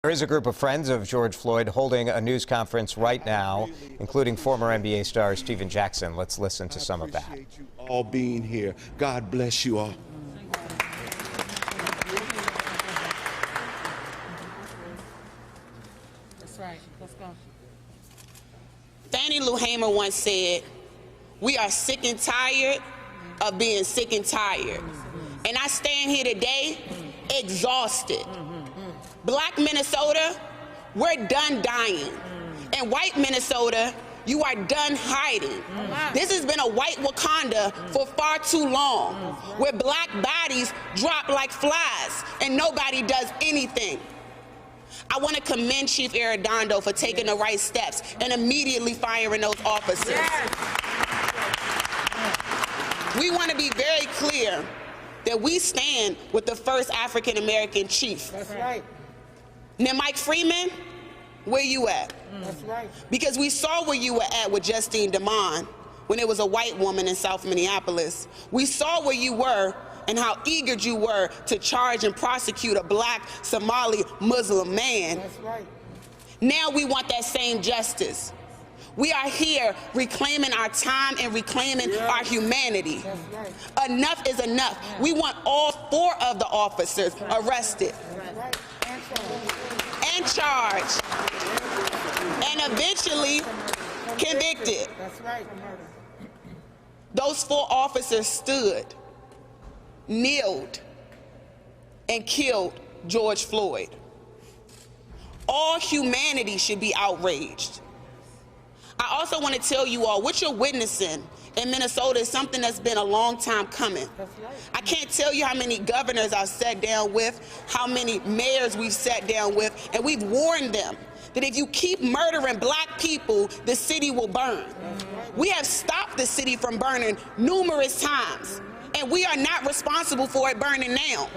There is a group of friends of George Floyd holding a news conference right now, including former NBA star Stephen Jackson. Let's listen to some of that. Appreciate you all being here. God bless you all. That's right. Let's go. Fannie Lou Hamer once said, "We are sick and tired of being sick and tired." And I stand here today exhausted. Black Minnesota, we're done dying. And white Minnesota, you are done hiding. This has been a white Wakanda for far too long, where black bodies drop like flies and nobody does anything. I want to commend Chief Arredondo for taking the right steps and immediately firing those officers. We want to be very clear that we stand with the first African-American chief. That's right. Now, Mike Freeman, where you at? That's right. Because we saw where you were at with Justine DeMond when it was a white woman in South Minneapolis. We saw where you were and how eager you were to charge and prosecute a black Somali Muslim man. That's right. Now we want that same justice. We are here reclaiming our time and reclaiming our humanity. That's right. Enough is enough. We want all 4 of the officers arrested That's right. and charged and eventually convicted. That's right. Those 4 officers stood, kneeled, and killed George Floyd. All humanity should be outraged. I also want to tell you all, what you're witnessing in Minnesota is something that's been a long time coming. I can't tell you how many governors I've sat down with, how many mayors we've sat down with, and we've warned them that if you keep murdering black people, the city will burn. We have stopped the city from burning numerous times, and we are not responsible for it burning now.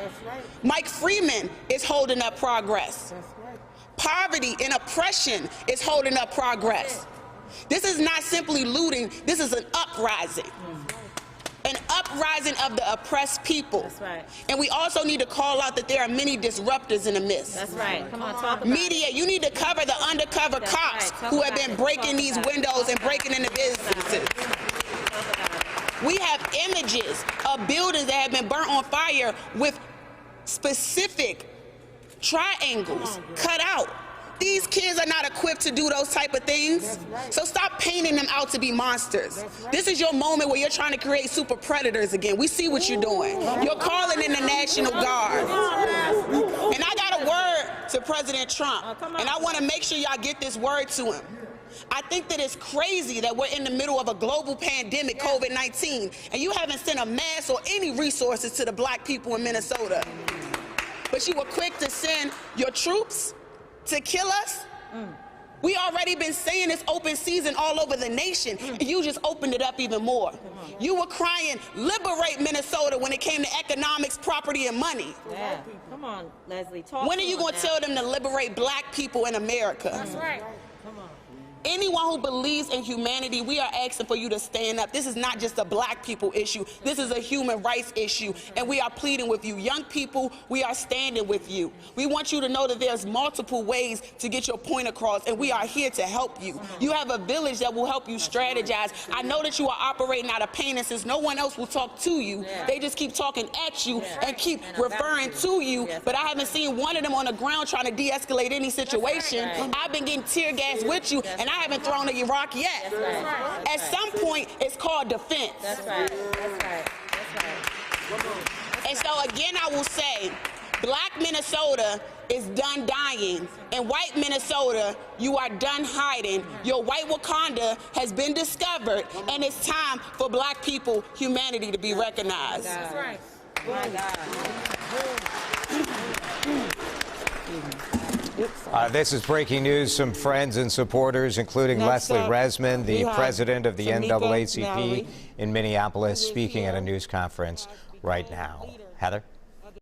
Mike Freeman is holding up progress. Poverty and oppression is holding up progress. This is not simply looting, this is an uprising. An uprising of the oppressed people. That's right. And we also need to call out that there are many disruptors in the midst. That's right. Come on, talk about Media, you need to cover the undercover That's cops right. who have been breaking these windows and breaking into businesses. We have images of buildings that have been burnt on fire with specific triangles cut out. These kids are not equipped to do those type of things. So stop painting them out to be monsters. This is your moment where you're trying to create super predators again. We see what you're doing. You're calling in the National Guard. And I got a word to President Trump, and I want to make sure y'all get this word to him. I think that it's crazy that we're in the middle of a global pandemic, COVID-19, and you haven't sent a mask or any resources to the black people in Minnesota. But you were quick to send your troops to kill us? We already been saying it's open season all over the nation, and you just opened it up even more. You were crying, liberate Minnesota when it came to economics, property, and money. Yeah. Come on, Leslie, talk. When are you going to tell them to liberate black people in America? That's right. Come on. Anyone who believes in humanity, we are asking for you to stand up. This is not just a black people issue. This is a human rights issue, and we are pleading with you. Young people, we are standing with you. We want you to know that there's multiple ways to get your point across, and we are here to help you. You have a village that will help you strategize. I know that you are operating out of pain, and since no one else will talk to you, they just keep talking at you and keep referring to you, but I haven't seen one of them on the ground trying to de-escalate any situation. I've been getting tear gas with you, and I haven't thrown a rock yet. At some point, it's called defense. That's right. That's right. That's right. And so again, I will say, black Minnesota is done dying, and white Minnesota, you are done hiding. Your white Wakanda has been discovered, and it's time for black people, humanity to be recognized. That's right. My God. This is breaking news. Some friends and supporters, including Next Leslie up, Resman, the we have president of the Tamika NAACP Mallory. in Minneapolis, speaking at a news conference right now. Heather?